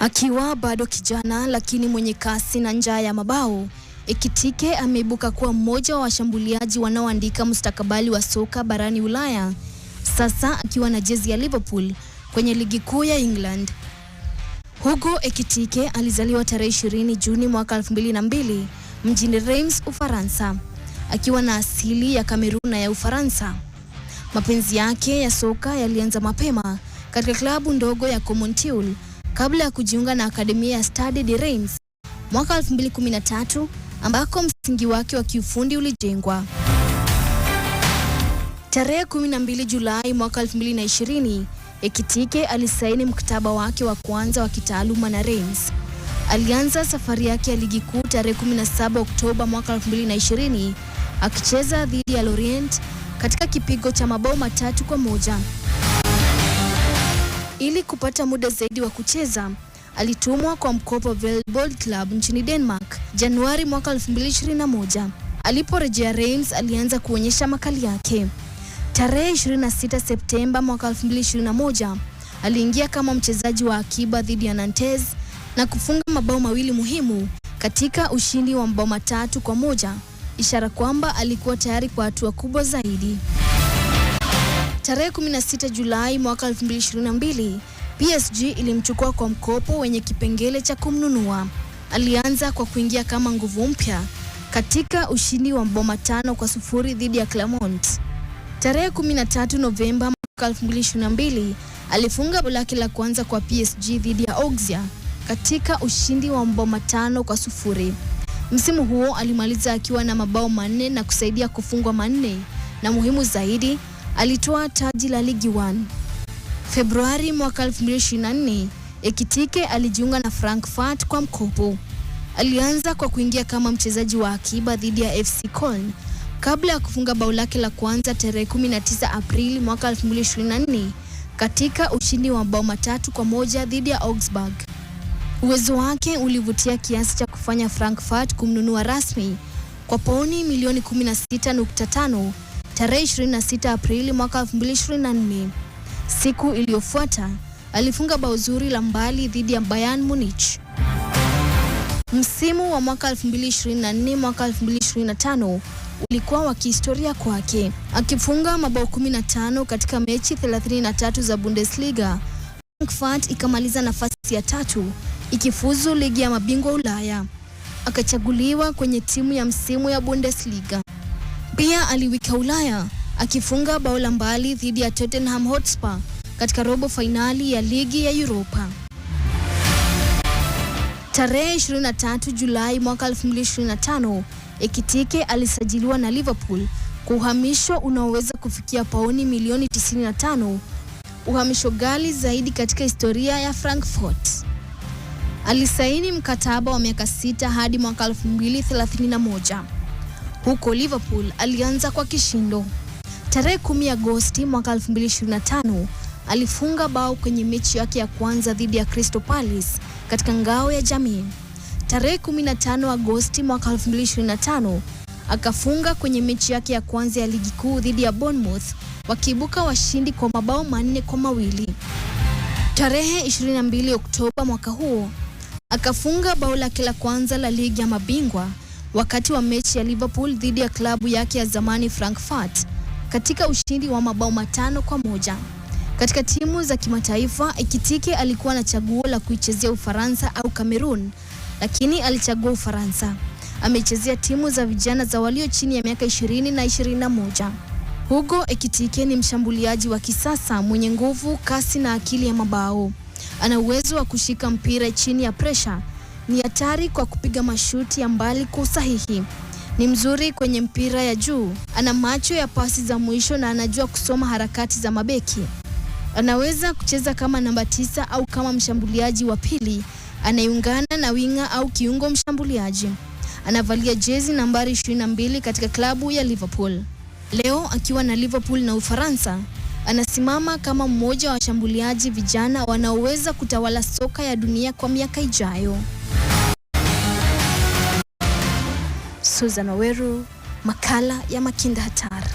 Akiwa bado kijana lakini mwenye kasi na njaa ya mabao, Ekitike ameibuka kuwa mmoja wa washambuliaji wanaoandika mustakabali wa soka barani Ulaya, sasa akiwa na jezi ya Liverpool kwenye ligi kuu ya England. Hugo Ekitike alizaliwa tarehe 20 Juni mwaka 2002 mjini Reims, Ufaransa, akiwa na asili ya Kamerun na ya Ufaransa. Mapenzi yake ya soka yalianza mapema katika klabu ndogo ya Comontiul kabla ya kujiunga na akademia ya Stade de Reims mwaka 2013 ambako msingi wake wa kiufundi ulijengwa. Tarehe 12 Julai mwaka 2020, Ekitike alisaini mkataba wake wa kwanza wa kitaaluma na Reims. Alianza safari yake ya ligi kuu tarehe 17 Oktoba mwaka 2020 akicheza dhidi ya Lorient katika kipigo cha mabao 3-1. Ili kupata muda zaidi wa kucheza, alitumwa kwa mkopo Velbold Club nchini Denmark Januari mwaka 2021. Aliporejea Reims alianza kuonyesha makali yake. Tarehe 26 Septemba mwaka 2021 aliingia kama mchezaji wa akiba dhidi ya Nantes na kufunga mabao mawili muhimu katika ushindi wa mabao 3-1, ishara kwamba alikuwa tayari kwa hatua kubwa zaidi. Tarehe 16 Julai mwaka 2022, PSG ilimchukua kwa mkopo wenye kipengele cha kumnunua. Alianza kwa kuingia kama nguvu mpya katika ushindi wa mabao 5-0 dhidi ya Clermont. Tarehe 13 Novemba mwaka 2022, alifunga bao lake la kwanza kwa PSG dhidi ya Auxerre katika ushindi wa mabao 5-0. Msimu huo alimaliza akiwa na mabao 4 na kusaidia kufungwa 4, na muhimu zaidi, alitoa taji la Ligue 1. Februari mwaka 2024, Ekitike alijiunga na Frankfurt kwa mkopo. Alianza kwa kuingia kama mchezaji wa akiba dhidi ya FC Köln kabla ya kufunga bao lake la kwanza tarehe 19 Aprili mwaka 2024 katika ushindi wa mabao 3-1 dhidi ya Augsburg. Uwezo wake ulivutia kiasi cha kufanya Frankfurt kumnunua rasmi kwa pauni milioni 16.5 tarehe 26 Aprili mwaka 2024. Siku iliyofuata alifunga bao zuri la mbali dhidi ya Bayern Munich. Msimu wa mwaka 2024 mwaka 2025 ulikuwa wa kihistoria kwake, akifunga mabao 15 katika mechi 33 za Bundesliga. Frankfurt ikamaliza nafasi ya 3 ikifuzu ligi ya mabingwa Ulaya. Akachaguliwa kwenye timu ya msimu ya Bundesliga. Pia aliwika Ulaya akifunga bao la mbali dhidi ya Tottenham Hotspur katika robo finali ya ligi ya Europa. Tarehe 23 Julai mwaka 2025, Ekitike alisajiliwa na Liverpool kwa uhamisho unaoweza kufikia pauni milioni 95, uhamisho ghali zaidi katika historia ya Frankfurt. Alisaini mkataba wa miaka 6 hadi mwaka 2031. Huko Liverpool alianza kwa kishindo. Tarehe 10 Agosti mwaka 2025 alifunga bao kwenye mechi yake ya kwanza dhidi ya Crystal Palace katika ngao ya jamii. Tarehe 15 Agosti mwaka 2025 akafunga kwenye mechi yake ya kwanza ya ligi kuu dhidi ya Bournemouth, wakiibuka washindi kwa mabao 4-2. Tarehe 22 Oktoba mwaka huo akafunga bao lake la kwanza la ligi ya mabingwa wakati wa mechi ya Liverpool dhidi ya klabu yake ya zamani Frankfurt katika ushindi wa mabao 5-1. Katika timu za kimataifa, Ekitike alikuwa na chaguo la kuichezea Ufaransa au Kamerun, lakini alichagua Ufaransa. Amechezea timu za vijana za walio chini ya miaka 20 na 21. Hugo Ekitike ni mshambuliaji wa kisasa mwenye nguvu, kasi na akili ya mabao. Ana uwezo wa kushika mpira chini ya pressure. Ni hatari kwa kupiga mashuti ya mbali kwa usahihi. Ni mzuri kwenye mpira ya juu. Ana macho ya pasi za mwisho na anajua kusoma harakati za mabeki. Anaweza kucheza kama namba 9 au kama mshambuliaji wa pili anayeungana na winga au kiungo mshambuliaji. Anavalia jezi nambari 22 katika klabu ya Liverpool. Leo akiwa na Liverpool na Ufaransa, anasimama kama mmoja wa washambuliaji vijana wanaoweza kutawala soka ya dunia kwa miaka ijayo. Susan Oweru, makala ya Makinda Hatari.